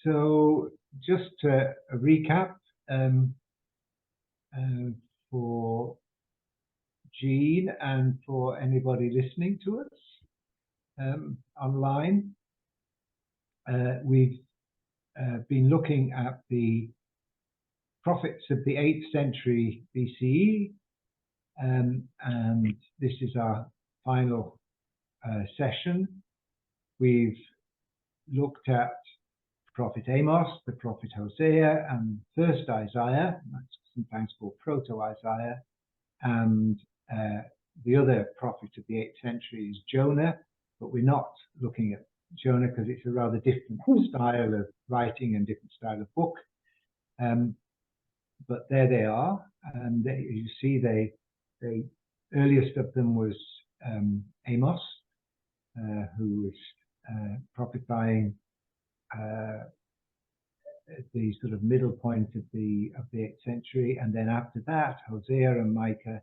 So just a recap for Jean and for anybody listening to us online. We've been looking at the prophets of the 8th century BCE, and this is our final session. We've looked at Prophet Amos, the Prophet Hosea, and first Isaiah, that's sometimes called Proto-Isaiah, and the other prophet of the 8th century is Jonah, but we're not looking at Jonah because it's a rather different style of writing and different style of book. But there they are, and you see the earliest of them was Amos, who was prophesying the sort of middle point of the 8th century, and then after that Hosea and Micah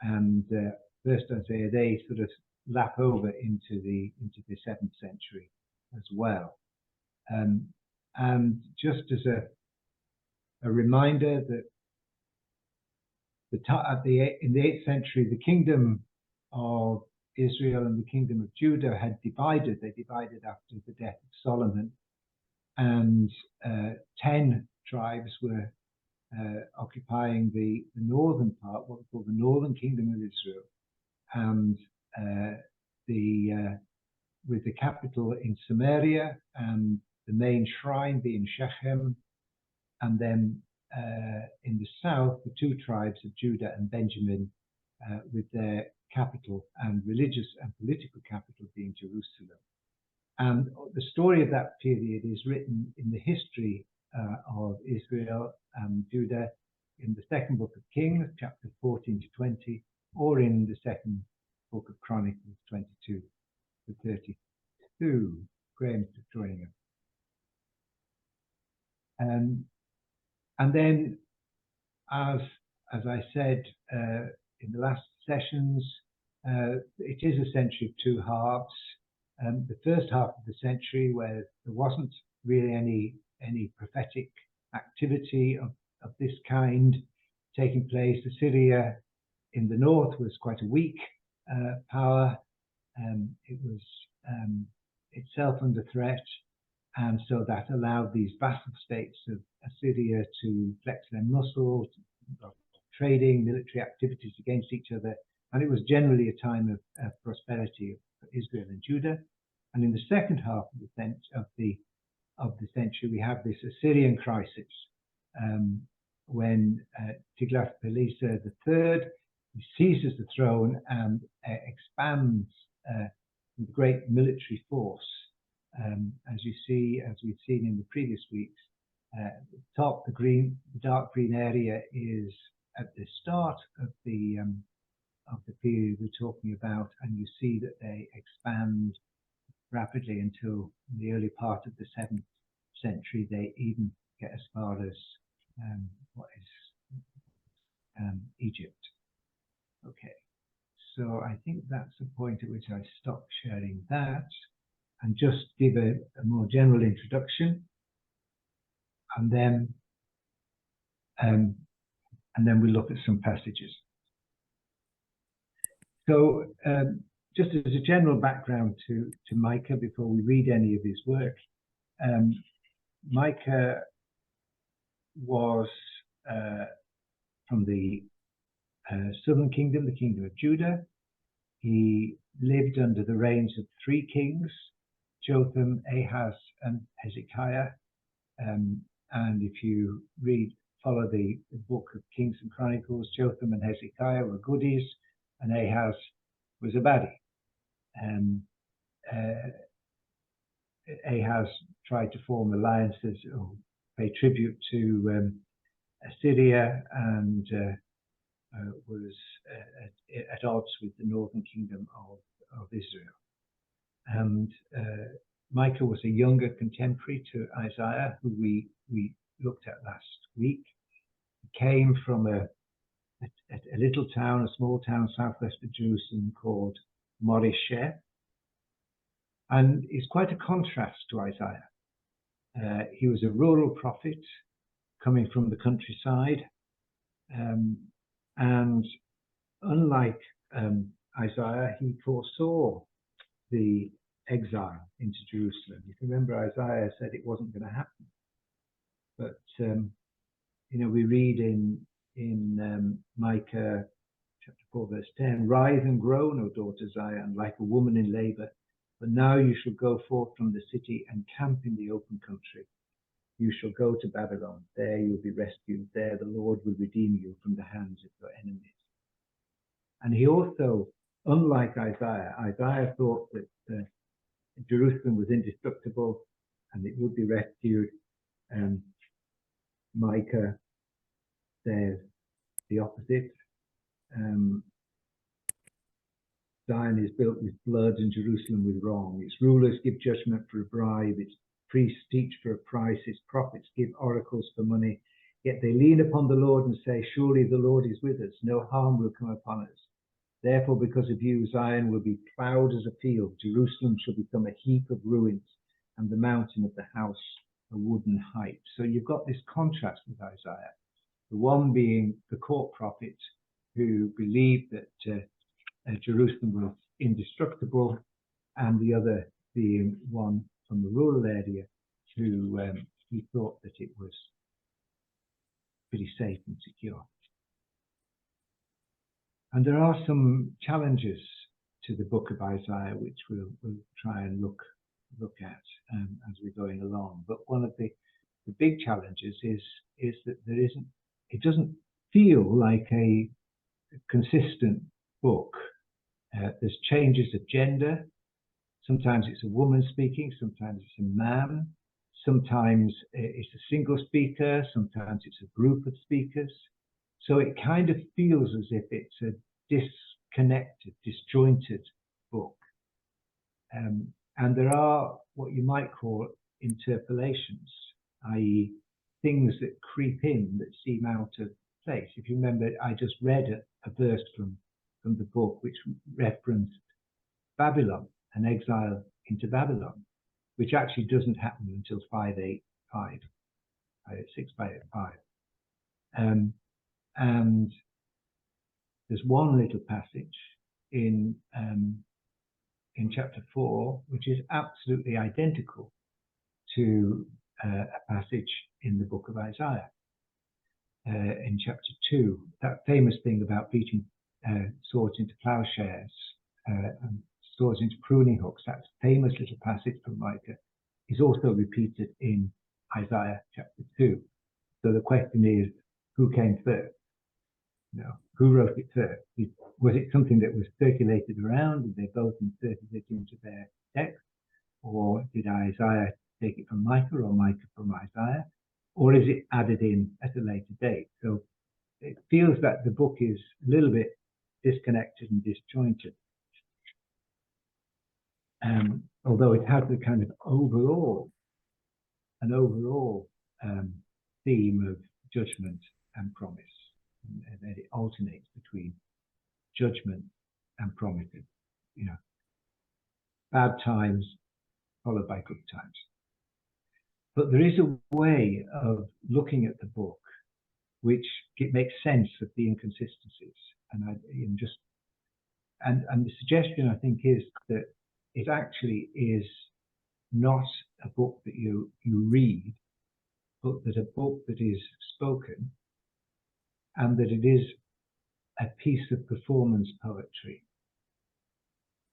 and first Hosea, they sort of lap over into the 7th century as well. And just as a reminder that in the 8th century, the kingdom of Israel and the kingdom of Judah had divided. They divided after the death of Solomon, and 10 tribes were occupying the northern part, what we call the northern kingdom of Israel, and with the capital in Samaria and the main shrine being Shechem, and then in the south, the 2 tribes of Judah and Benjamin, with their capital and religious and political capital being Jerusalem. And the story of that period is written in the history of Israel and Judah in the 2nd book of Kings, chapter 14 to 20, or in the 2nd book of Chronicles, 22 to 32. Graham's joining us. And then, as I said in the last sessions, it is a century of 2 halves. The first half of the century, where there wasn't really any prophetic activity of this kind taking place. Assyria in the north was quite a weak power. It was itself under threat, and so that allowed these vassal states of Assyria to flex their muscles, trading, military activities against each other, and it was generally a time of prosperity for Israel and Judah. And in the second half of the century, we have this Assyrian crisis, when Tiglath-Pileser III seizes the throne and expands the great military force. As we've seen in the previous weeks, the top, the dark green area is at the start of the period we're talking about, and you see that they expand rapidly until the early part of the 7th century. They even get as far as what is Egypt. Okay, so I think that's the point at which I stop sharing that and just give a more general introduction, and then we'll look at some passages. So just as a general background to Micah before we read any of his work, Micah was from the southern kingdom, the kingdom of Judah. He lived under the reigns of 3 kings, Jotham, Ahaz, and Hezekiah. And if you follow the book of Kings and Chronicles, Jotham and Hezekiah were goodies, and Ahaz was a baddie. Ahaz tried to form alliances or pay tribute to Assyria, and was at odds with the northern kingdom of Israel. And Micah was a younger contemporary to Isaiah, who we looked at last week. He came from a little town, a small town southwest of Jerusalem called Morisheh, and is quite a contrast to Isaiah. He was a rural prophet coming from the countryside, and unlike Isaiah, he foresaw the exile into Jerusalem. You can remember Isaiah said it wasn't going to happen, but we read in Micah chapter 4 verse 10, "Rise and groan, O daughter Zion, like a woman in labor. But now you shall go forth from the city and camp in the open country. You shall go to Babylon. There you will be rescued. There the Lord will redeem you from the hands of your enemies." And he also, unlike Isaiah thought that Jerusalem was indestructible and it would be rescued. Micah says the opposite. Zion is built with blood and Jerusalem with wrong. Its rulers give judgment for a bribe. Its priests teach for a price. Its prophets give oracles for money. Yet they lean upon the Lord and say, "Surely the Lord is with us. No harm will come upon us." Therefore, because of you, Zion will be plowed as a field. Jerusalem shall become a heap of ruins, and the mountain of the house a wooden height. So you've got this contrast with Isaiah. The one being the court prophet who believed that Jerusalem was indestructible, and the other being one from the rural area who he thought that it was pretty safe and secure. And there are some challenges to the book of Isaiah, which we'll try and look at as we're going along. But one of the big challenges is that it doesn't feel like a consistent book. There's changes of gender. Sometimes it's a woman speaking, sometimes it's a man, sometimes it's a single speaker, sometimes it's a group of speakers. So it kind of feels as if it's a disconnected, disjointed book. And there are what you might call interpolations, i.e. things that creep in that seem out of place. If you remember, I just read a verse from the book which referenced Babylon, an exile into Babylon, which actually doesn't happen until 585, 586, 585. And there's one little passage in chapter 4 which is absolutely identical to a passage in the book of Isaiah. In chapter 2, that famous thing about beating swords into plowshares and swords into pruning hooks, that famous little passage from Micah, is also repeated in Isaiah chapter 2. So the question is, who came first? Who wrote it first? Was it something that was circulated around and they both inserted it into their text? Or did Isaiah take it from Micah or Micah from Isaiah? Or is it added in at a later date? So it feels that the book is a little bit disconnected and disjointed. Although it has the kind of overall theme of judgment and promise. And then it alternates between judgment and promises. Bad times followed by good times. But there is a way of looking at the book which makes sense of the inconsistencies. And the suggestion, I think, is that it actually is not a book that you read, but that a book that is spoken, and that it is a piece of performance poetry.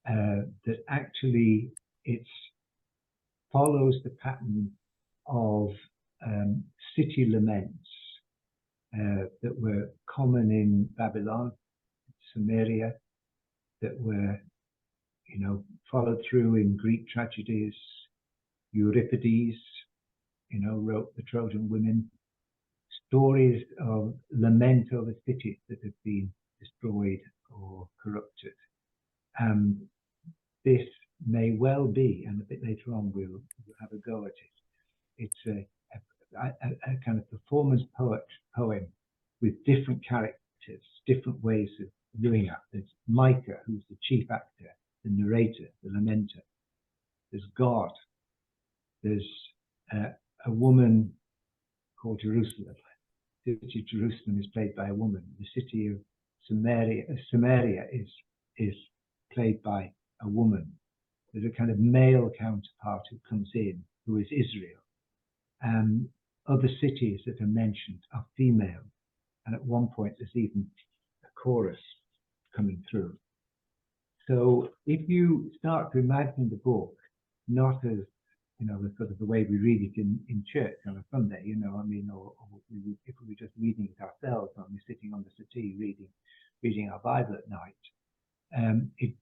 That actually it follows the pattern of city laments that were common in Babylon, Samaria, that were followed through in Greek tragedies. Euripides wrote the Trojan Women, stories of lament over cities that have been destroyed or corrupted. And this may well be, and a bit later on we'll have a go at it, it's a kind of performance poem with different characters, different ways of doing it. There's Micah, who's the chief actor, the narrator, the lamenter. There's God. There's a woman called Jerusalem. The city of Jerusalem is played by a woman. The city of Samaria is played by a woman. There's a kind of male counterpart who comes in, who is Israel. Other cities that are mentioned are female. And at one point, there's even a chorus coming through. So if you start to imagine the book, not as, the sort of the way we read it in church on a Sunday, or if we were just reading it ourselves, or we're sitting on the settee reading our Bible at night, it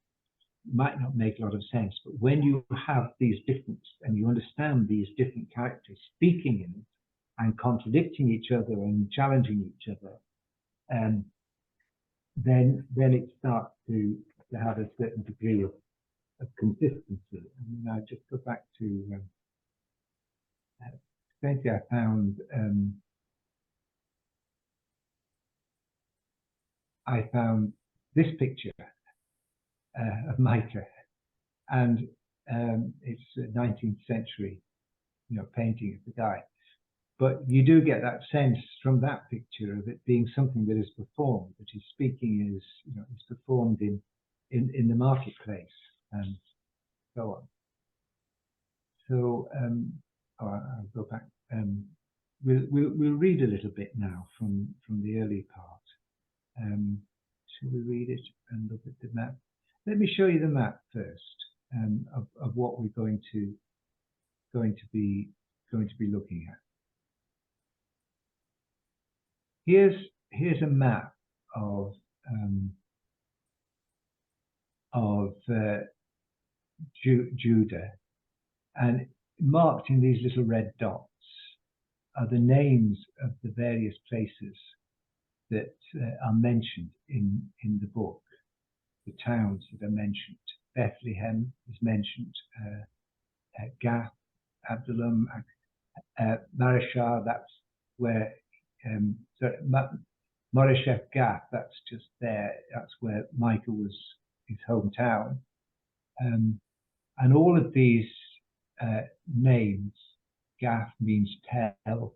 might not make a lot of sense. But when you have these different, and you understand these different characters speaking in it and contradicting each other and challenging each other, then it starts to have a certain degree of consistency. I just go back to strangely, I found this picture of Micah, and it's a 19th century, painting of the guy. But you do get that sense from that picture of it being something that is performed, that his speaking is performed in the marketplace and so on. So I'll go back. We'll read a little bit now from the early part. Shall we read it and look at the map? Let me show you the map first of what we're going to be looking at. Here's a map of Judah, and marked in these little red dots are the names of the various places that are mentioned in the book, the towns that are mentioned. Bethlehem is mentioned, Gath, Adullam, Mareshah, that's where, Moresheth Gath, that's just there, that's where Micah was, his hometown. And all of these names, Gath means tell,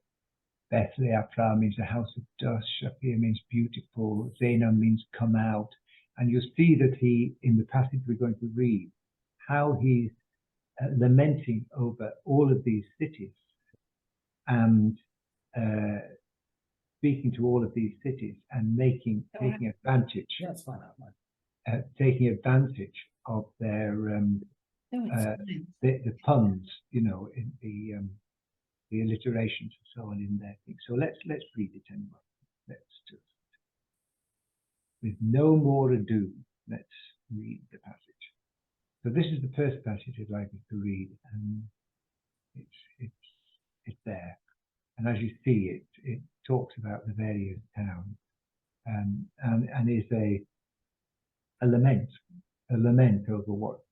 Bethlehem means the house of dust, Shafir means beautiful, Zainam means come out. And you'll see that he, in the passage we're going to read, how he's lamenting over all of these cities and speaking to all of these cities and taking advantage. Yeah, it's fine, taking advantage of their the puns, in the alliterations and so on in their thing. So let's read it anyway. Let's just, with no more ado, let's read the passage. So this is the first passage I'd like us to read, and it's there. And as you see, it talks about the various towns, and is a lament over what's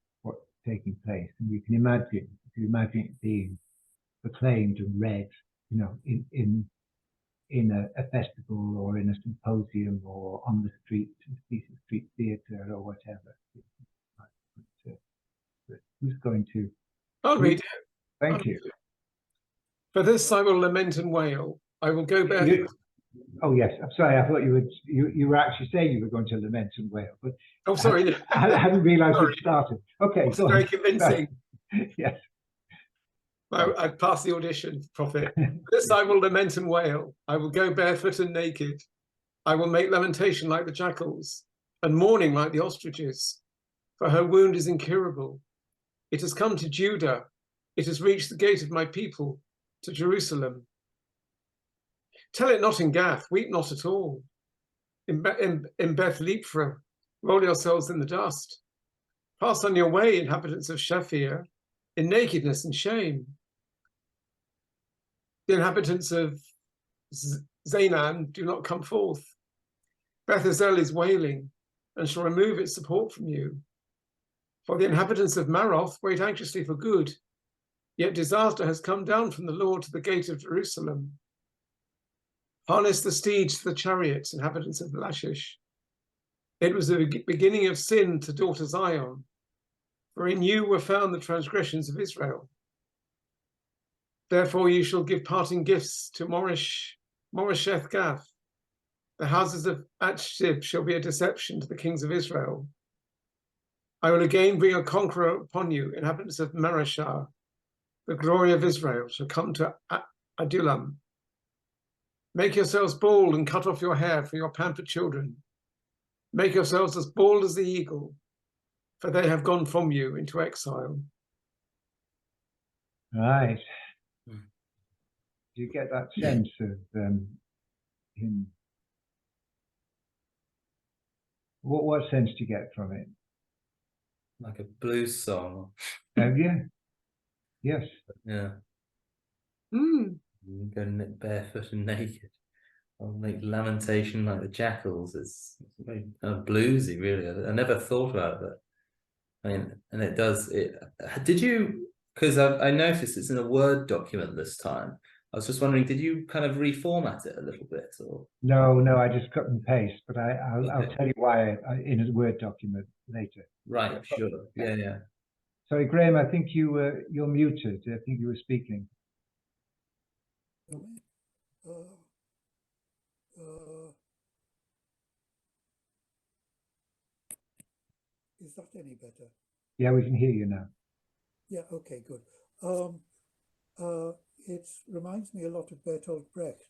taking place. And you can imagine, it being proclaimed and read, in a festival or in a symposium or on the street, street theatre or whatever. Who's going to? I'll read it. Thank you. For this I will lament and wail. I will go barefoot. Oh yes, I'm sorry. I thought you were actually saying you were going to lament and wail, but oh sorry, I hadn't realised it started. Okay, so very convincing. Yes. I passed the audition, Prophet. For this I will lament and wail. I will go barefoot and naked. I will make lamentation like the jackals, and mourning like the ostriches. For her wound is incurable. It has come to Judah. It has reached the gate of my people, to Jerusalem. Tell it not in Gath, weep not at all. In Beth Lephra, roll yourselves in the dust. Pass on your way, inhabitants of Shafir, in nakedness and shame. The inhabitants of Zanan do not come forth. Beth Ezel is wailing, and shall remove its support from you. For the inhabitants of Maroth wait anxiously for good, yet disaster has come down from the Lord to the gate of Jerusalem. Harness the steeds to the chariots, inhabitants of Lachish. It was the beginning of sin to daughter Zion, for in you were found the transgressions of Israel. Therefore you shall give parting gifts to Moresheth Gath. The houses of Achzib shall be a deception to the kings of Israel. I will again bring a conqueror upon you, inhabitants of Mareshah. The glory of Israel shall come to Adullam. Make yourselves bald and cut off your hair for your pampered children. Make yourselves as bald as the eagle, for they have gone from you into exile. Right. Do you get that sense of him? What sense do you get from it? Like a blues song. Yeah. Yes. Yeah. Go barefoot and naked. I'll make lamentation like the jackals. It's very kind of bluesy, really. I never thought about it, but I mean, and it does. Did you? Because I noticed it's in a Word document this time. I was just wondering, did you kind of reformat it a little bit, or? No, I just cut and paste, but I'll tell you why in a Word document later. Right, sure. Yeah. Sorry, Graham, I think you're muted. I think you were speaking. Is that any better? Yeah, we can hear you now. Yeah, okay, good. It reminds me a lot of Bertolt Brecht,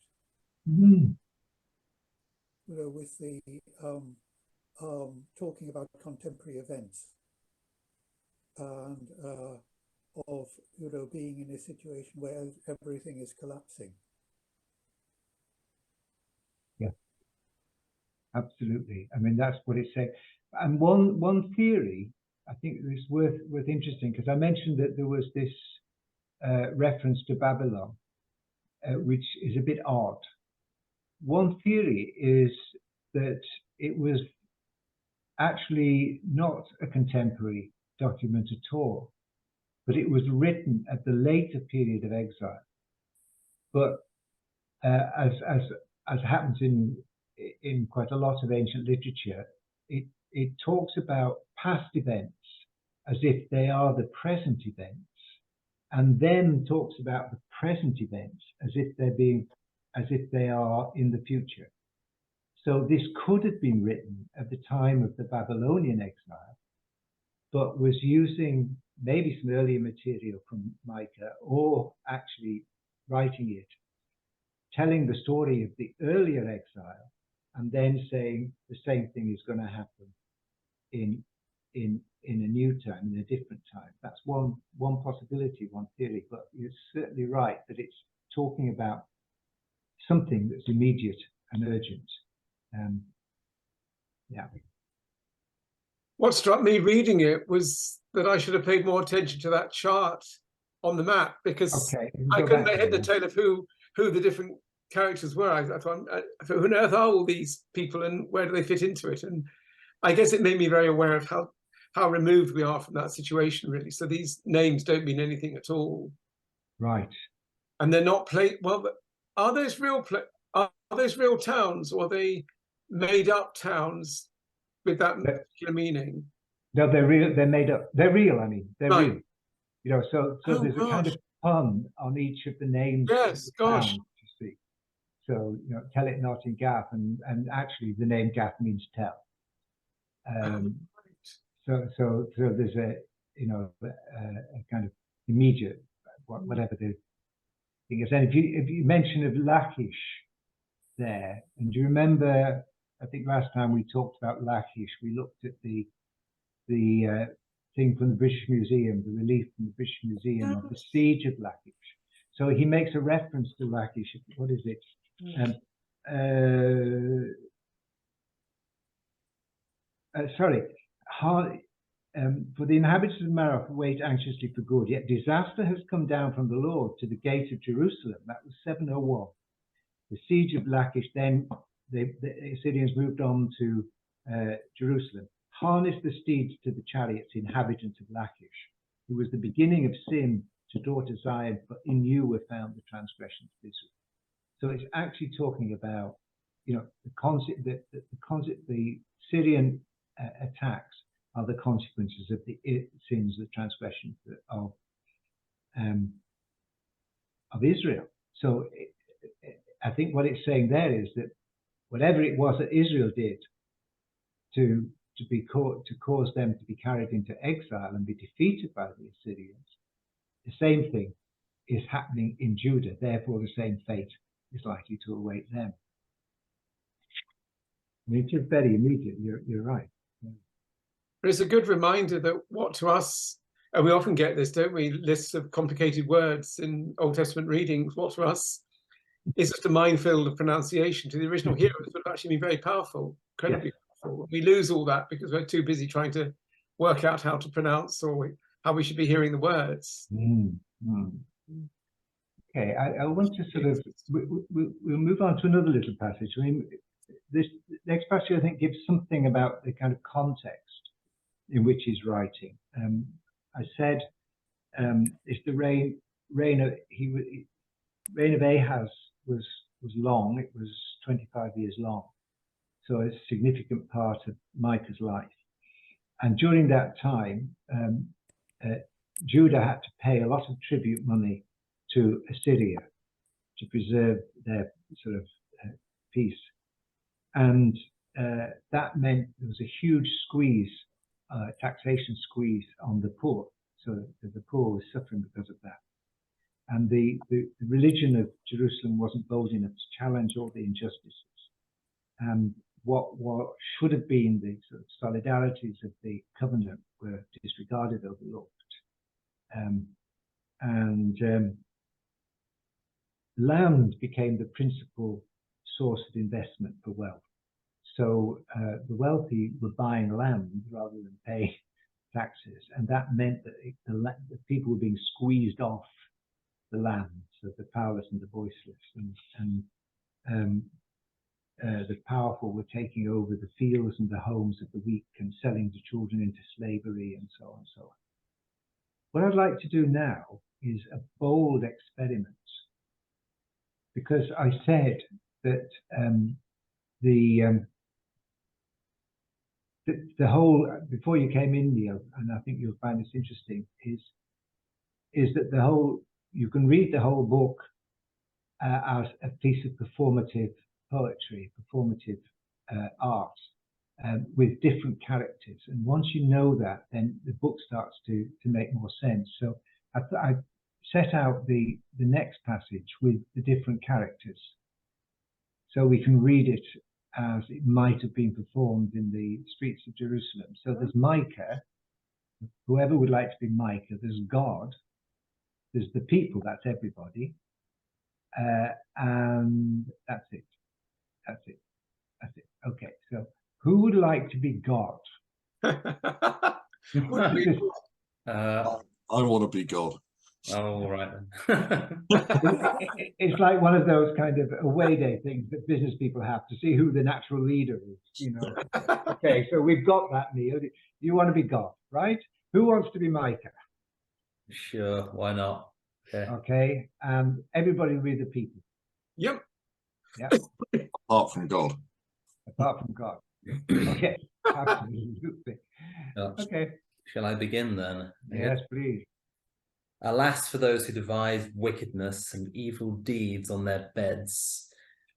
Mm. you know, with the talking about contemporary events and of, you know, being in a situation where everything is collapsing. Yeah, absolutely. I mean, that's what it's saying. And one theory, I think it's worth interesting, because I mentioned that there was this reference to Babylon, which is a bit odd. One theory is that it was actually not a contemporary document at all, but it was written at the later period of exile. But as happens in quite a lot of ancient literature, it talks about past events as if they are the present events, and then talks about the present events as if they are in the future. So this could have been written at the time of the Babylonian exile, but was using maybe some earlier material from Micah, or actually writing it, telling the story of the earlier exile, and then saying the same thing is going to happen in a new time, in a different time. That's one possibility, one theory, but you're certainly right that it's talking about something that's immediate and urgent. Yeah. What struck me reading it was that I should have paid more attention to that chart on the map, because I couldn't make head or tail of who the different characters were. I thought, who on earth are all these people, and where do they fit into it? And I guess it made me very aware of how removed we are from that situation, really. So these names don't mean anything at all. Right. And they're not well, but are those real towns, or are they made up towns with that particular meaning? No, they're real. They're made up. They're real. I mean, they're right. real. You know, so there's a kind of pun on each of the names. Yes, gosh. Towns, you see. So, you know, tell it not in Gath, and actually the name Gath means tell. So there's a kind of immediate, whatever the thing is. And if you mention of Lachish there, and do you remember, I think last time we talked about Lachish, we looked at the thing from the British Museum, the relief from the British Museum of the siege of Lachish. So he makes a reference to Lachish. What is it? For the inhabitants of Maroc wait anxiously for good, yet disaster has come down from the Lord to the gate of Jerusalem. That was 701. The siege of Lachish, then the Assyrians moved on to Jerusalem. Harness the steeds to the chariots, inhabitants of Lachish, who was the beginning of sin to daughter Zion, but in you were found the transgressions of Israel. So it's actually talking about, you know, the Syrian attacks are the consequences of the sins, the transgressions of of Israel. So I think what it's saying there is that whatever it was that Israel did to cause them to be carried into exile and be defeated by the Assyrians, the same thing is happening in Judah. Therefore, the same fate is likely to await them. I mean, it's very immediate. You're right. But it's a good reminder that what to us, and we often get this, don't we? Lists of complicated words in Old Testament readings. What to us is just a minefield of pronunciation. To the original hearers, would have actually been very powerful, incredibly powerful. We lose all that because we're too busy trying to work out how to pronounce or how we should be hearing the words. Okay, I want to sort of, we'll move on to another little passage. I mean, this next passage, I think, gives something about the kind of context in which he's writing. I said it's the reign of Ahaz was long. It was 25 years long, so it's a significant part of Micah's life. And during that time, Judah had to pay a lot of tribute money to Assyria to preserve their sort of peace, and that meant there was a huge squeeze, taxation squeeze on the poor. So the poor was suffering because of that. And the religion of Jerusalem wasn't bold enough to challenge all the injustices. And what should have been the sort of solidarities of the covenant were disregarded, overlooked. Land became the principal source of investment for wealth. So the wealthy were buying land rather than paying taxes, and that meant that the people were being squeezed off the land, so the powerless and the voiceless, and the powerful were taking over the fields and the homes of the weak and selling the children into slavery, and so on and so on. What I'd like to do now is a bold experiment, because I said that the whole, before you came in, Neil, and I think you'll find this interesting, is that the whole, you can read the whole book as a piece of performative poetry, performative art, with different characters. And once you know that, then the book starts to make more sense. So I set out the next passage with the different characters, so we can read it as it might have been performed in the streets of Jerusalem. So there's Micah, whoever would like to be Micah, there's God, there's the people, that's everybody, and that's it. Okay, so who would like to be God? I want to be God. All right then. It's like one of those kind of away day things that business people have to see who the natural leader is, you know. Okay, so we've got that, Neil. You want to be God, right? Who wants to be Micah? Sure, why not? Okay, everybody read the people. Yep. Yeah. Apart from God. Apart from God. Okay, absolutely. Okay. Shall I begin then? Yes, please. Alas for those who devise wickedness and evil deeds on their beds.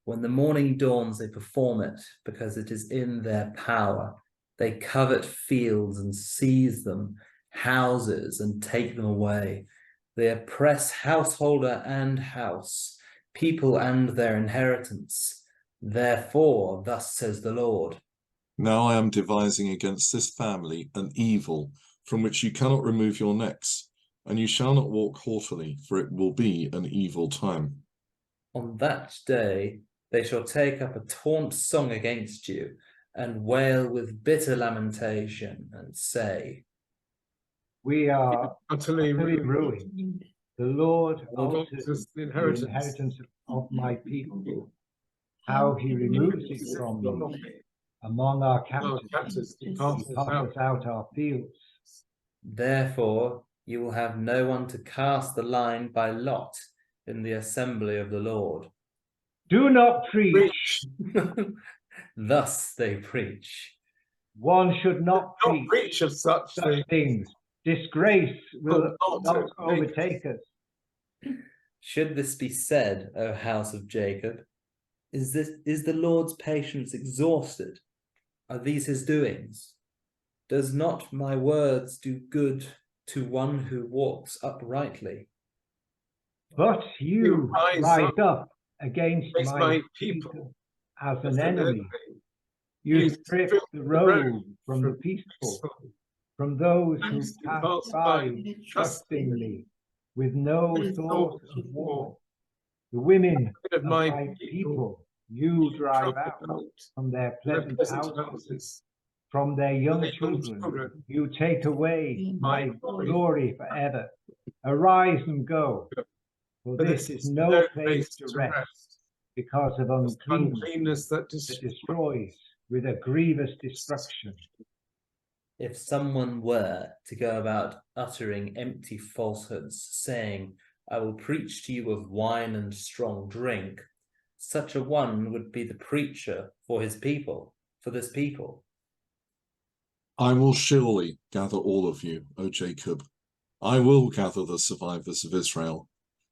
When the morning dawns, they perform it because it is in their power. They covet fields and seize them, houses and take them away. They oppress householder and house, people and their inheritance. Therefore, thus says the Lord. Now I am devising against this family an evil from which you cannot remove your necks, and you shall not walk haughtily, for it will be an evil time. On that day they shall take up a taunt song against you, and wail with bitter lamentation, and say, We are Utterly ruined. The Lord alters the the inheritance of my people, how he removes it from me. Among our captives, he passes out our fields. Therefore you will have no one to cast the line by lot in the assembly of the Lord. Do not preach. Thus they preach. One should not preach of such things. Disgrace will not overtake us. Should this be said, O house of Jacob? Is the Lord's patience exhausted? Are these his doings? Does not my words do good to one who walks uprightly? But you rise up against against my people as an enemy. You You strip strip the the robe robe from the peaceful, from those who pass by trustingly, with no thought of war. The women of of my people you drive out from their pleasant houses, from their young children. You take away my glory forever. Arise and go, for this is no place to rest, because of uncleanness that that destroys with a grievous destruction. If someone were to go about uttering empty falsehoods, saying, I will preach to you of wine and strong drink, such a one would be the preacher for his people, for this people. I will surely gather all of you, O Jacob. I will gather the survivors of Israel.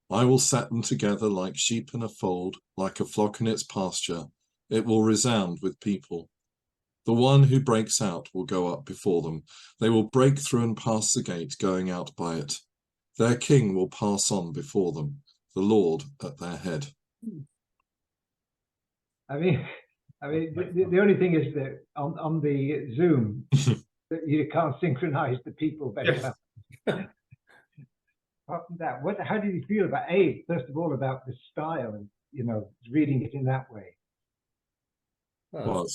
I will set them together like sheep in a fold, like a flock in its pasture. It will resound with people. The one who breaks out will go up before them. They will break through and pass the gate, going out by it. Their king will pass on before them, the Lord at their head. I mean, the only thing is that on the Zoom, that you can't synchronize the people very well. Apart from that, how did you feel about first of all, about the style and reading it in that way? Well,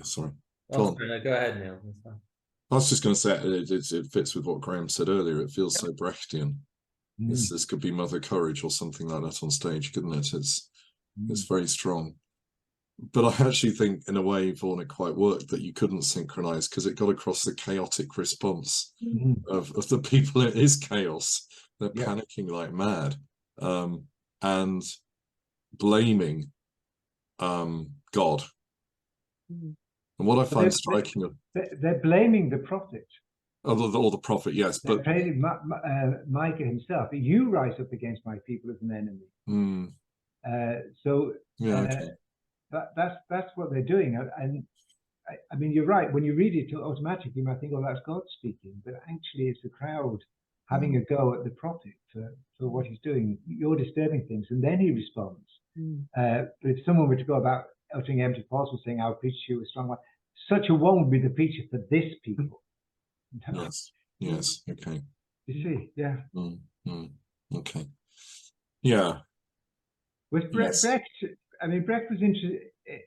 sorry. Oh, no, go ahead, Neil. I was just going to say it fits with what Graham said earlier. It feels so Brechtian. This could be Mother Courage or something like that on stage, couldn't it? It's very strong. But I actually think, in a way, Vaughan, it quite worked that you couldn't synchronize, because it got across the chaotic response of the people. It is chaos. They're panicking like mad, and blaming God. And what I find striking, they're blaming the prophet. Or the prophet, yes, they're but blaming Micah himself. You rise up against my people as an enemy. That's what they're doing. And I mean, you're right. When you read it automatically, you might think, "Oh, that's God speaking," but actually, it's the crowd having a go at the prophet for what he's doing. You're disturbing things, and then he responds. But if someone were to go about uttering empty falsehood, saying, "I'll preach to you a strong one," such a one would be the preacher for this people. Yes. Okay. You see, yeah. Okay. Yeah. With Brecht, I mean, Brecht was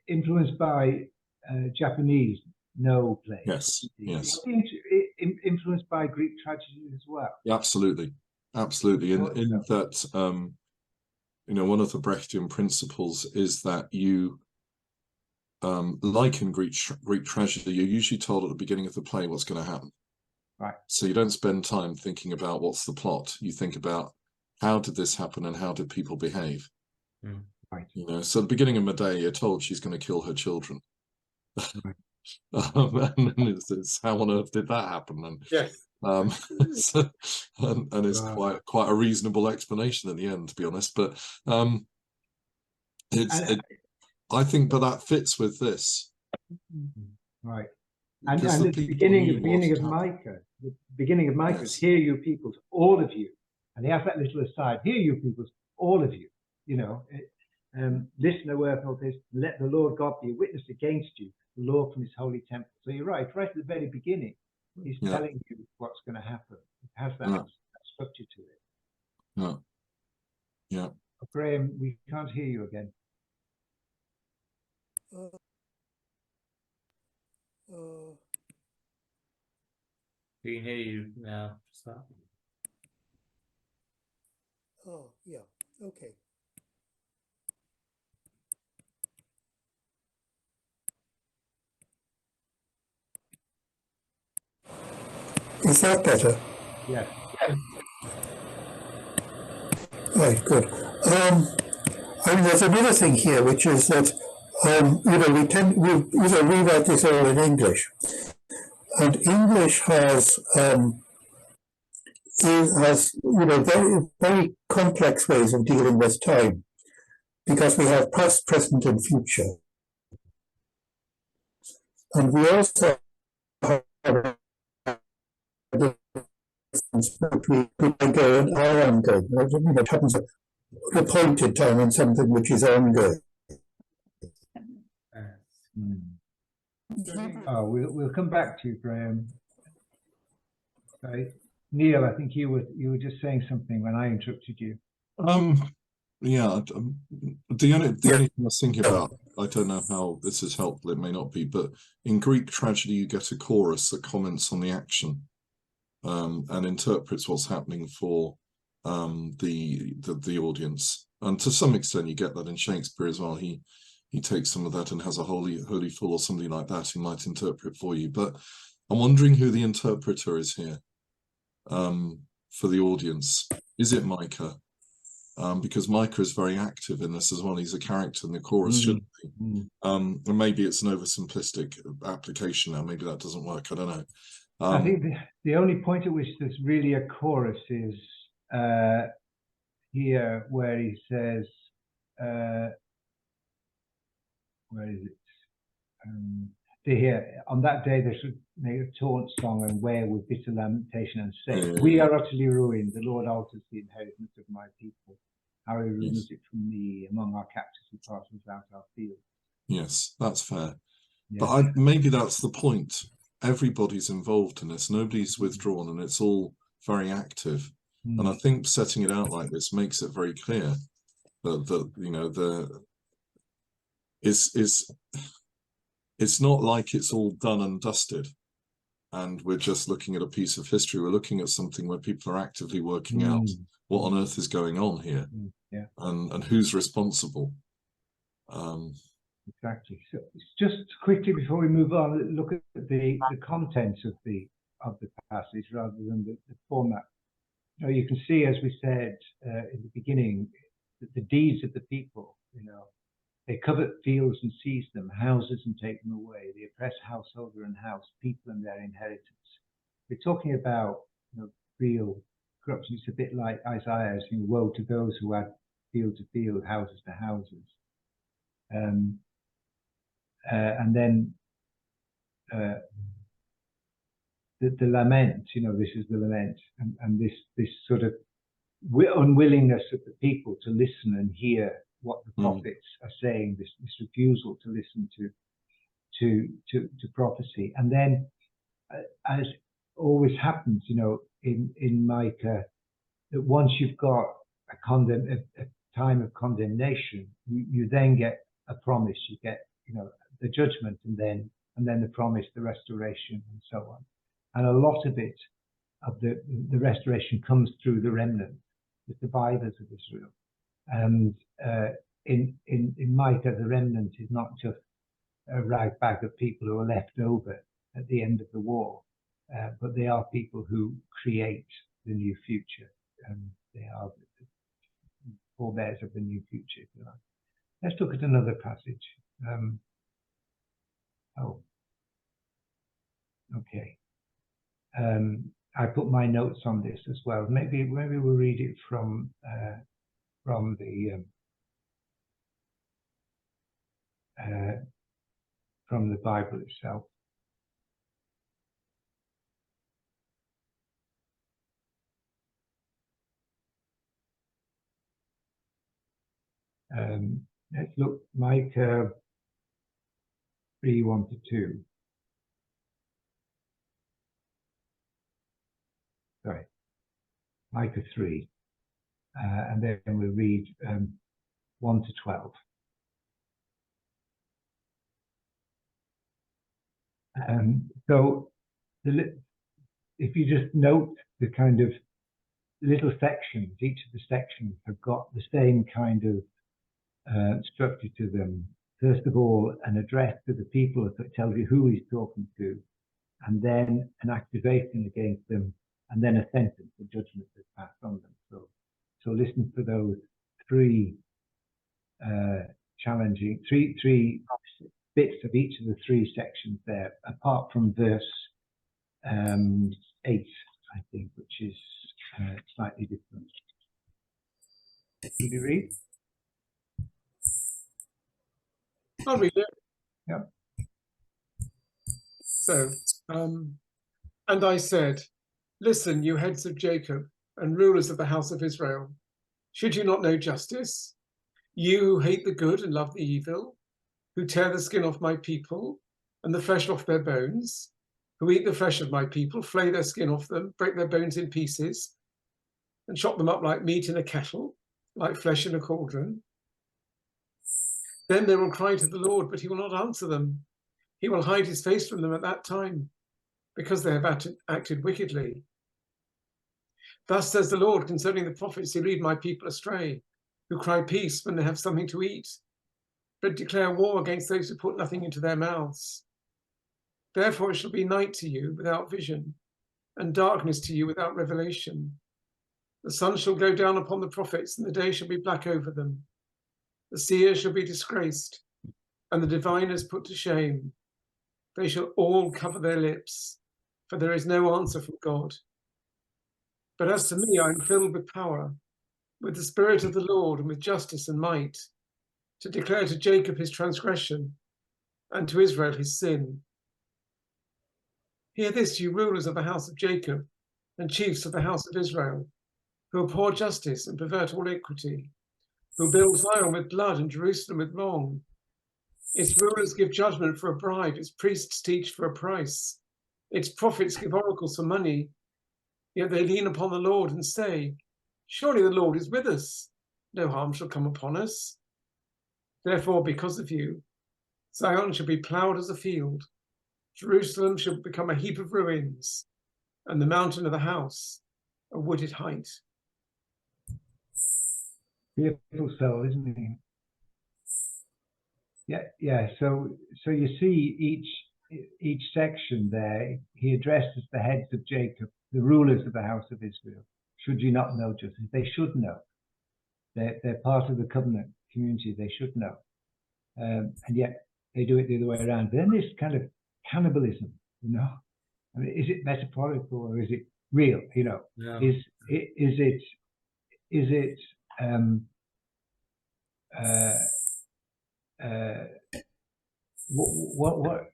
influenced by Japanese No play. Yes. Influenced by Greek tragedy as well. Absolutely. In that, one of the Brechtian principles is that you, like in Greek tragedy, you're usually told at the beginning of the play what's going to happen. Right. So you don't spend time thinking about what's the plot. You think about how did this happen and how did people behave. Right. So at the beginning of Medea, you're told she's going to kill her children. Right. And it's how on earth did that happen? And yes. And it's quite a reasonable explanation in the end, to be honest. But I think, but that fits with this, right? And the beginning of Micah, the beginning of Micah is, "Hear you peoples, all of you," and he has that little aside, "Hear you peoples, all of you." Listen, O earth, and all this. Let the Lord God be a witness against you, the Lord from his holy temple. So you're right at the very beginning, he's telling you what's going to happen. It has that structure to it. Yeah. Graham, we can't hear you again. We can hear you now. Oh, yeah. Okay. Is that better? Yes. Right, good. I mean, there's another thing here, which is that we rewrite this all in English, and English has has, very, very complex ways of dealing with time, because we have past, present, and future. And we also have a difference between go and are ongoing. It happens at a appointed time and something which is ongoing. Oh, we'll come back to you, Graham. Sorry. Neil, I think you were just saying something when I interrupted you. Yeah, the only thing I was thinking about, I don't know how this is helpful, it may not be, but in Greek tragedy you get a chorus that comments on the action and interprets what's happening for the audience. And to some extent you get that in Shakespeare as well. He takes some of that and has a holy fool or something like that who might interpret for you. But I'm wondering who the interpreter is here for the audience. Is it Micah? Because Micah is very active in this as well. He's a character in the chorus, shouldn't he? And maybe it's an oversimplistic application now. Maybe that doesn't work. I don't know. I think the only point at which there's really a chorus is here, where he says, where is it? Here, on that day they should make a taunt song and wail with bitter lamentation and say, we are utterly ruined. The Lord alters the inheritance of my people. How he removes it from me. Among our captives who pass without our field. Yes, that's fair. Yeah. But maybe that's the point. Everybody's involved in this. Nobody's withdrawn, and it's all very active. And I think setting it out like this makes it very clear that it's not like it's all done and dusted and we're just looking at a piece of history. We're looking at something where people are actively working out what on earth is going on here and who's responsible. Exactly. So just quickly before we move on, look at the contents of the passage rather than the format. You can see, as we said in the beginning, that the deeds of the people, they covet fields and seize them, houses and take them away. They oppress householder and house, people and their inheritance. We're talking about real corruption. It's a bit like Isaiah's, woe to those who add field to field, houses to houses. And then the lament, this is the lament, and this sort of unwillingness of the people to listen and hear what the prophets are saying, this refusal to listen to prophecy. And then, as always happens, in Micah, that once you've got a time of condemnation, you then get a promise. You get, the judgment, and then the promise, the restoration, and so on. And a lot of it, of the restoration, comes through the remnant, the survivors of Israel. And in Micah, the remnant is not just a rag bag of people who are left over at the end of the war, but they are people who create the new future. They are the forebears of the new future, if you like. Let's look at another passage. Okay. I put my notes on this as well. Maybe we'll read it from the Bible itself. Let's look Micah 3:1-2. Sorry, Micah 3, and then we'll read 1-12. So if you just note the kind of little sections, each of the sections have got the same kind of structure to them. First of all, an address to the people that tells you who he's talking to, and then an accusation against them, and then a sentence, a judgment that's passed on them. So listen for those three challenging, three bits of each of the three sections there, apart from verse 8, I think, which is slightly different. Will you read? I'll read it. Yeah. So, and I said, listen, you heads of Jacob and rulers of the house of Israel, should you not know justice? You who hate the good and love the evil, who tear the skin off my people and the flesh off their bones, who eat the flesh of my people, flay their skin off them, break their bones in pieces, and chop them up like meat in a kettle, like flesh in a cauldron. Then they will cry to the Lord, but he will not answer them. He will hide his face from them at that time, because they have acted wickedly. Thus says the Lord concerning the prophets who lead my people astray, who cry peace when they have something to eat, but declare war against those who put nothing into their mouths. Therefore it shall be night to you without vision, and darkness to you without revelation. The sun shall go down upon the prophets, and the day shall be black over them. The seers shall be disgraced, and the diviners put to shame. They shall all cover their lips, for there is no answer from God. But as to me, I am filled with power, with the Spirit of the Lord, and with justice and might, to declare to Jacob his transgression, and to Israel his sin. Hear this, you rulers of the house of Jacob, and chiefs of the house of Israel, who abhor justice and pervert all equity, who build Zion with blood and Jerusalem with wrong. Its rulers give judgment for a bribe, its priests teach for a price, its prophets give oracles for money, yet they lean upon the Lord and say, surely the Lord is with us, no harm shall come upon us. Therefore, because of you, Zion shall be ploughed as a field, Jerusalem shall become a heap of ruins, and the mountain of the house a wooded height. Beautiful soul, isn't he? Yeah. So you see each section there, he addresses the heads of Jacob, the rulers of the house of Israel. Should you not know justice? They should know. They're part of the covenant community. They should know, and yet they do it the other way around. Then this kind of cannibalism, you know. I mean, is it metaphorical or is it real? You know, Yeah. is it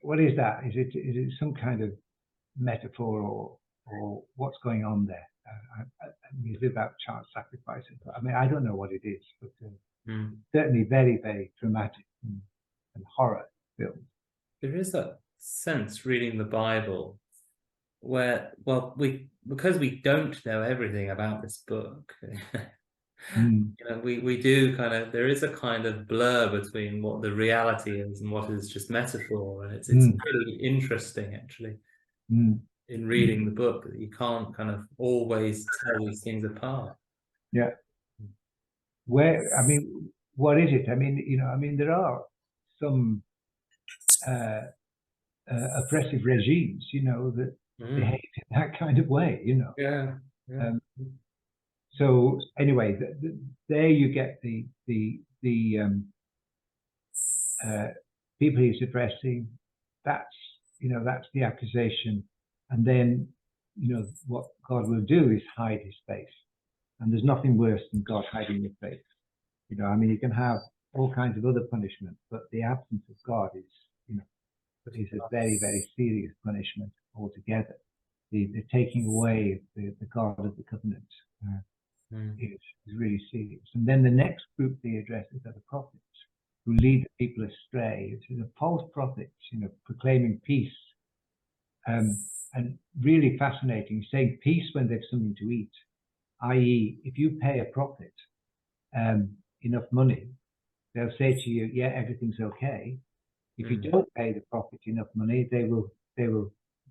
what is that? Is it some kind of metaphor or what's going on there? I mean, is it about child sacrifice? I mean, I don't know what it is, but certainly very, very dramatic and horror filled. There is that sense reading the Bible where, well, because we don't know everything about this book, you know, we do kind of, there is a kind of blur between what the reality is and what is just metaphor, and it's really interesting actually in reading the book that you can't kind of always tell these things apart. Yeah. Where, I mean, what is it? I mean, you know, I mean, there are some oppressive regimes, you know, that behave in that kind of way, you know. Yeah. So anyway, there you get the people he's addressing. That's, you know, that's the accusation, and then, you know, what God will do is hide his face, and there's nothing worse than God hiding your face. You know, I mean, you can have all kinds of other punishment, but the absence of God is, you know, is a very, very serious punishment altogether. The taking away the God of the covenant is really serious. And then the next group he addresses are the prophets, who lead the people astray. It's the false prophets, you know, proclaiming peace, and really fascinating, saying peace when there's something to eat, i.e., if you pay a prophet enough money, they'll say to you, yeah, everything's okay. If you don't pay the prophet enough money, they will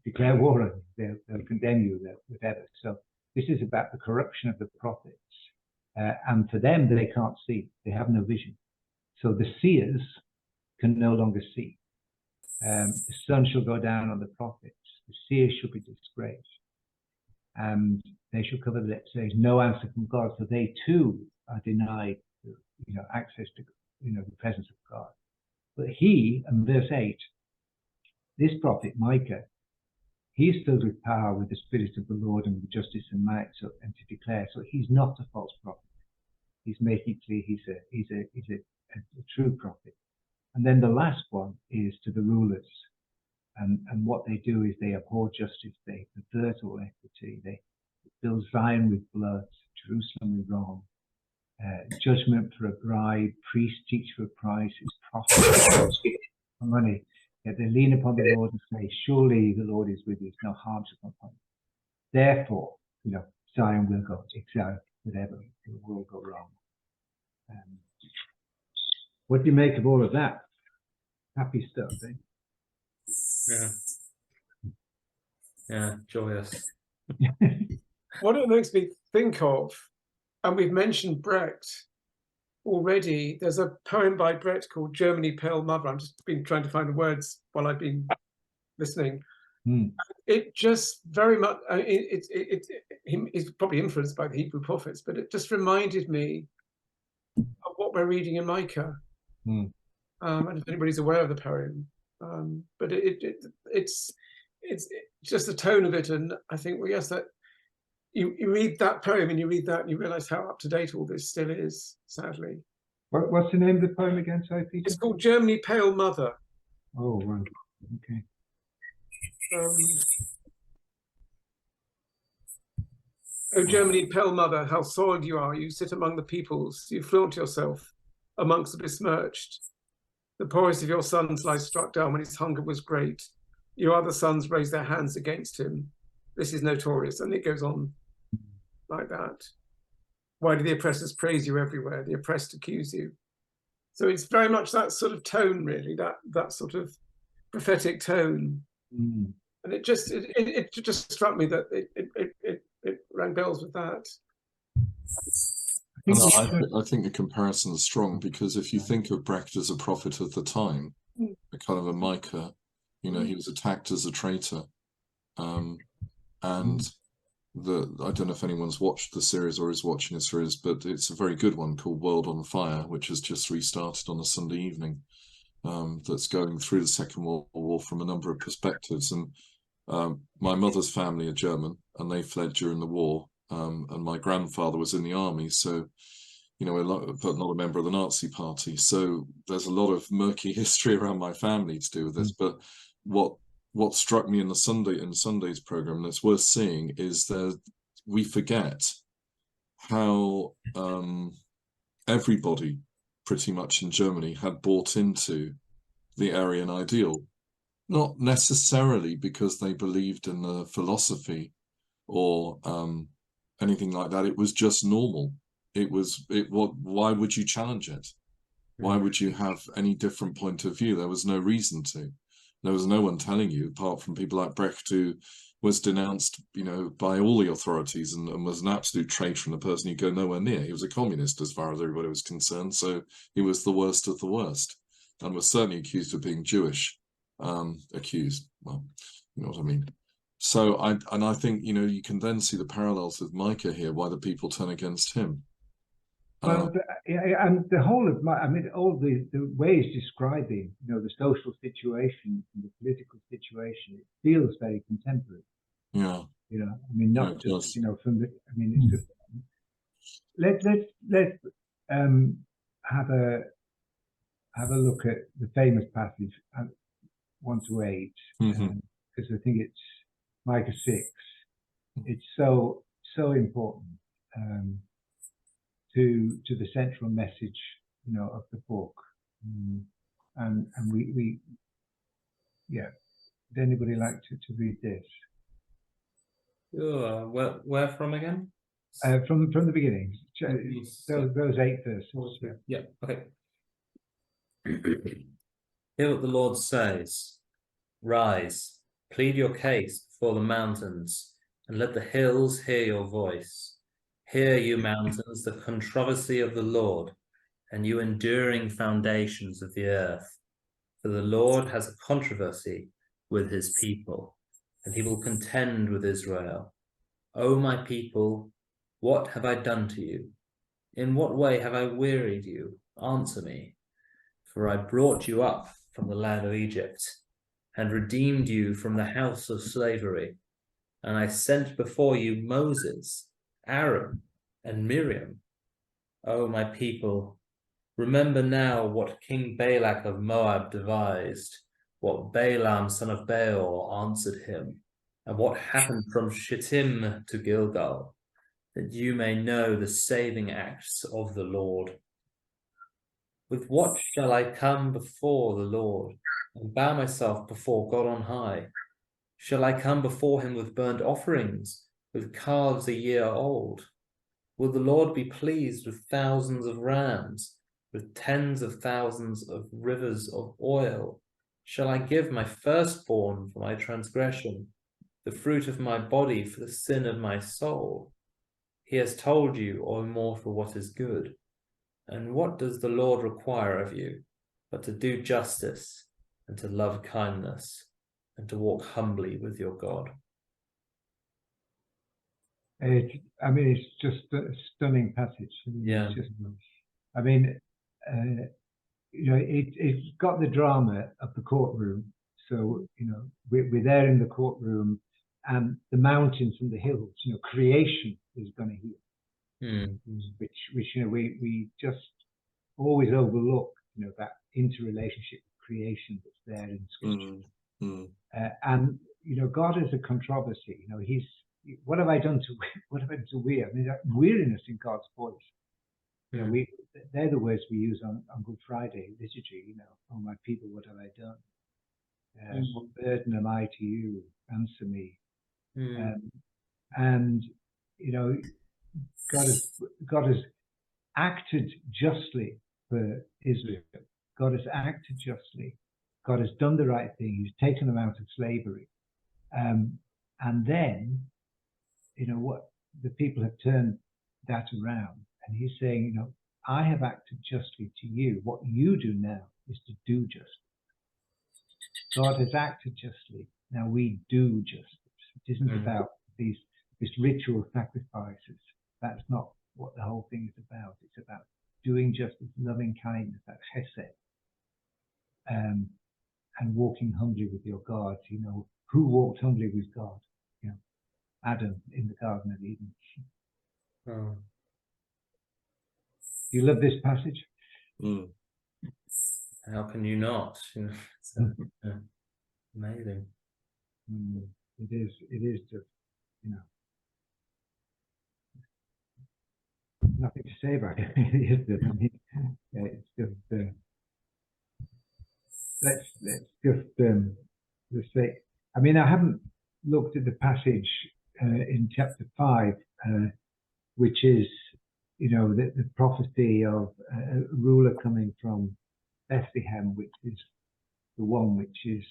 declare war on you. They'll condemn you, whatever. So this is about the corruption of the prophets, and for them, they can't see. They have no vision. So the seers can no longer see. The sun shall go down on the prophets. The seers shall be disgraced, and they shall cover their lips. There is no answer from God, so they too are denied, you know, access to, you know, the presence of God. But he, in verse 8, this prophet Micah, he's filled with power with the Spirit of the Lord and with justice and might, and to declare. So he's not a false prophet. He's making clear he's a true prophet. And then the last one is to the rulers. And what they do is they abhor justice, they pervert all equity, they fill Zion with blood, Jerusalem with wrong. Judgment for a bribe, priests teach for a price, it's profit for money. Yet they lean upon the Lord and say, surely the Lord is with you, no harm shall come upon you. Therefore, Zion will go exile, whatever, it will go wrong. What do you make of all of that? Happy stuff, eh? Yeah. Yeah, joyous. What it makes me think of, and we've mentioned Brecht already, there's a poem by Brecht called Germany, Pale Mother. I've just been trying to find the words while I've been listening. It just very much, it's probably influenced by the Hebrew prophets, but it just reminded me of what we're reading in Micah. And if anybody's aware of the poem, but it's just the tone of it, and I think, well, yes, that you read that poem and you read that and you realise how up to date all this still is, sadly. What's the name of the poem again, sorry, Peter? It's called Germany, Pale Mother. Oh, right. Okay. O Germany, pale mother, how soiled you are! You sit among the peoples, you flaunt yourself amongst the besmirched. The poorest of your sons lies struck down when his hunger was great. Your other sons raise their hands against him. This is notorious, and it goes on like that. Why do the oppressors praise you everywhere? The oppressed accuse you. So it's very much that sort of tone, really, that sort of prophetic tone. And it just struck me that it rang bells with that. I think the comparison is strong, because if you think of Brecht as a prophet of the time, a kind of a Micah, he was attacked as a traitor, and I don't know if anyone's watched the series or is watching a series, but it's a very good one called World on Fire, which has just restarted on a Sunday evening. That's going through the Second World War from a number of perspectives. And my mother's family are German, and they fled during the war. And my grandfather was in the army, so but not a member of the Nazi Party. So there's a lot of murky history around my family to do with this. But what struck me in Sunday's program, and it's worth seeing, is that we forget how everybody pretty much in Germany had bought into the Aryan ideal, not necessarily because they believed in the philosophy or anything like that. It was just normal. Why would you challenge it? Why would you have any different point of view? There was no reason to. There was no one telling you, apart from people like Brecht, who was denounced, by all the authorities and was an absolute traitor and a person you go nowhere near. He was a communist as far as everybody was concerned, so he was the worst of the worst, and was certainly accused of being Jewish. Accused, well, you know what I mean. So I think, you can then see the parallels with Micah here, why the people turn against him. Well, and the whole of all the ways describing, the social situation and the political situation, it feels very contemporary. Yeah. Not just, from the, it's just, let's have a look at the famous passage 1-8, because I think it's Micah 6. It's so important to the central message, of the book. And we would anybody like to read this? Where from again? From the beginning. Those 8 verses. Yeah. Okay. Hear what the Lord says. Rise, plead your case before the mountains, and let the hills hear your voice. Hear, you mountains, the controversy of the Lord, and you enduring foundations of the earth. For the Lord has a controversy with his people, and he will contend with Israel. O my people, what have I done to you? In what way have I wearied you? Answer me. For I brought you up from the land of Egypt, and redeemed you from the house of slavery. And I sent before you Moses, Aaron, and Miriam. O my people, remember now what King Balak of Moab devised, what Balaam son of Beor answered him, and what happened from Shittim to Gilgal, that you may know the saving acts of the Lord. With what shall I come before the Lord, and bow myself before God on high? Shall I come before him with burnt offerings, with calves a year old? Will the Lord be pleased with thousands of rams, with tens of thousands of rivers of oil? Shall I give my firstborn for my transgression, the fruit of my body for the sin of my soul? He has told you, O mortal, what is good. And what does the Lord require of you, but to do justice, and to love kindness, and to walk humbly with your God? I mean, it's just a stunning passage. I mean, Yeah. it's just, I mean, you know, it's got the drama of the courtroom. So, you know, we're there in the courtroom, and the mountains and the hills, you know, creation is going to heal. Which you know, we just always overlook, you know, that interrelationship with creation that's there in Scripture. And you know, God is a controversy. You know, he's, what have I done to we? I mean, that weariness in God's voice. You know, they're the words we use on Good Friday liturgy. You know, oh my people, what have I done? What burden am I to you? Answer me. And you know, God has acted justly for Israel. God has acted justly. God has done the right thing. He's taken them out of slavery. And then, you know, what the people have turned that around. And he's saying, you know, I have acted justly to you. What you do now is to do justly. God has acted justly. Now we do justice. It isn't about these ritual sacrifices. That's not what the whole thing is about. It's about doing justice, loving kindness, that chesed, and walking humbly with your God. You know, who walked humbly with God? You know, Adam in the Garden of Eden. You love this passage? How can you not? You know, amazing. It is just, you know, nothing to say about it. It's just, let's just say, I mean, I haven't looked at the passage in chapter 5, which is, you know, the prophecy of a ruler coming from Bethlehem, which is the one which is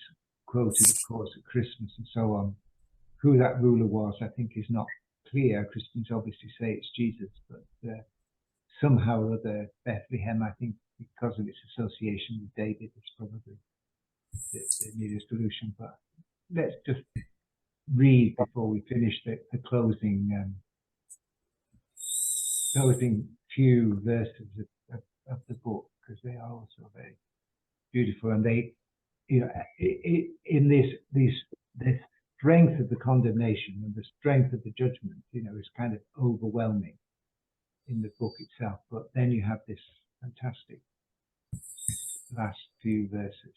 quoted, of course, at Christmas and so on. Who that ruler was, I think, is not clear. Christians obviously say it's Jesus, but somehow or other, Bethlehem, I think, because of its association with David, is probably the nearest solution. But let's just read before we finish the closing few verses of the book, because they are also very beautiful, and they, you know, in this strength of the condemnation and the strength of the judgment, you know, is kind of overwhelming in the book itself. But then you have this fantastic last few verses.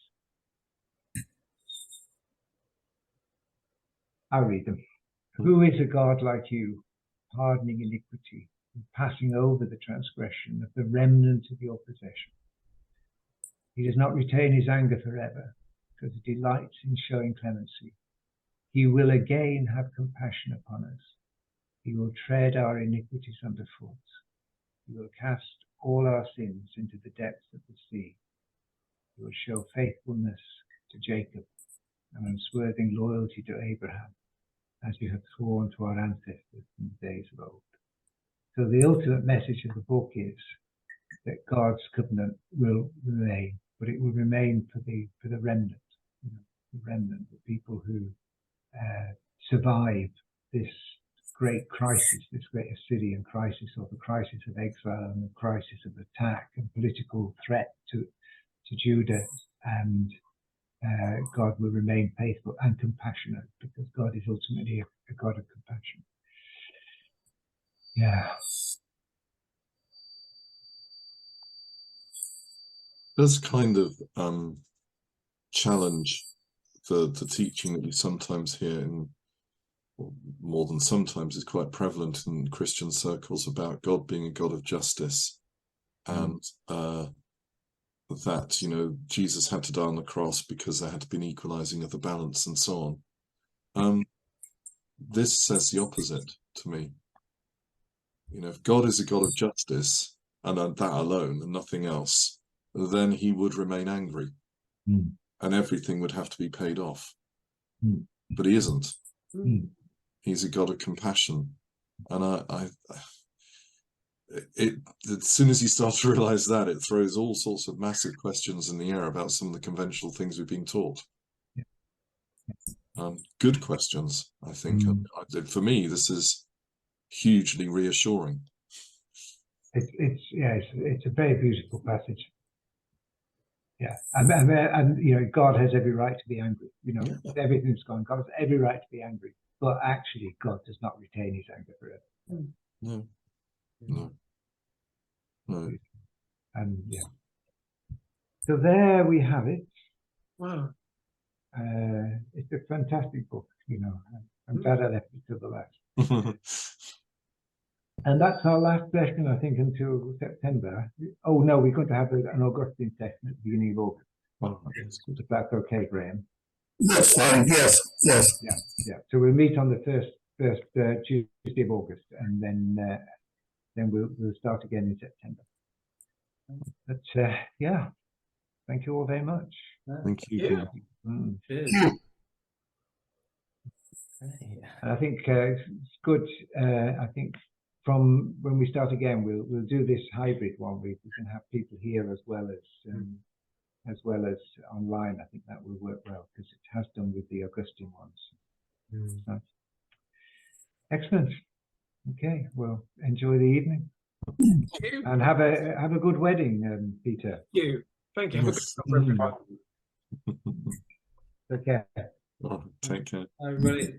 I'll read them. Who is a God like you, pardoning iniquity and passing over the transgression of the remnant of your possession? He does not retain his anger forever, because he delights in showing clemency. He will again have compassion upon us. He will tread our iniquities underfoot. He will cast all our sins into the depths of the sea. He will show faithfulness to Jacob and unswerving loyalty to Abraham, as you have sworn to our ancestors in the days of old. So the ultimate message of the book is that God's covenant will remain, but it will remain for the remnant, you know, the remnant, the people who survive this great crisis, this great Assyrian crisis, or the crisis of exile and the crisis of attack and political threat to Judah, and God will remain faithful and compassionate, because God is ultimately a God of compassion. Yeah. Does kind of challenge the teaching that you sometimes hear in, or more than sometimes, is quite prevalent in Christian circles about God being a God of justice, and that, you know, Jesus had to die on the cross because there had to be an equalizing of the balance and so on. This says the opposite to me. You know, if God is a God of justice, and that alone and nothing else, then he would remain angry, and everything would have to be paid off. But he isn't. He's a God of compassion, and as soon as you start to realize that, it throws all sorts of massive questions in the air about some of the conventional things we've been taught. Good questions, I think. For me, this is hugely reassuring. It's a very beautiful passage. Yeah, and you know, God has every right to be angry. You know, everything's gone. God has every right to be angry, but actually, God does not retain his anger forever. No. And yeah, so there we have it. Wow. It's a fantastic book. You know, I'm glad I left it to the last. And that's our last session, I think, until September. Oh no, we're going to have an Augustine session at the beginning of August. If that's okay, Graham. That's fine. Yes. Yeah. So we'll meet on the first Tuesday of August, and then we'll start again in September. But yeah, thank you all very much. Thank you. Cheers. And I think it's good. I think from when we start again, we'll do this hybrid one. We can have people here as well as online. I think that will work well, because it has done with the Augustine ones. So, excellent. Okay, well, enjoy the evening. Thank you. And have a good wedding, Peter. Thank you. Have a good summer, everyone. Okay. Take care. Everybody.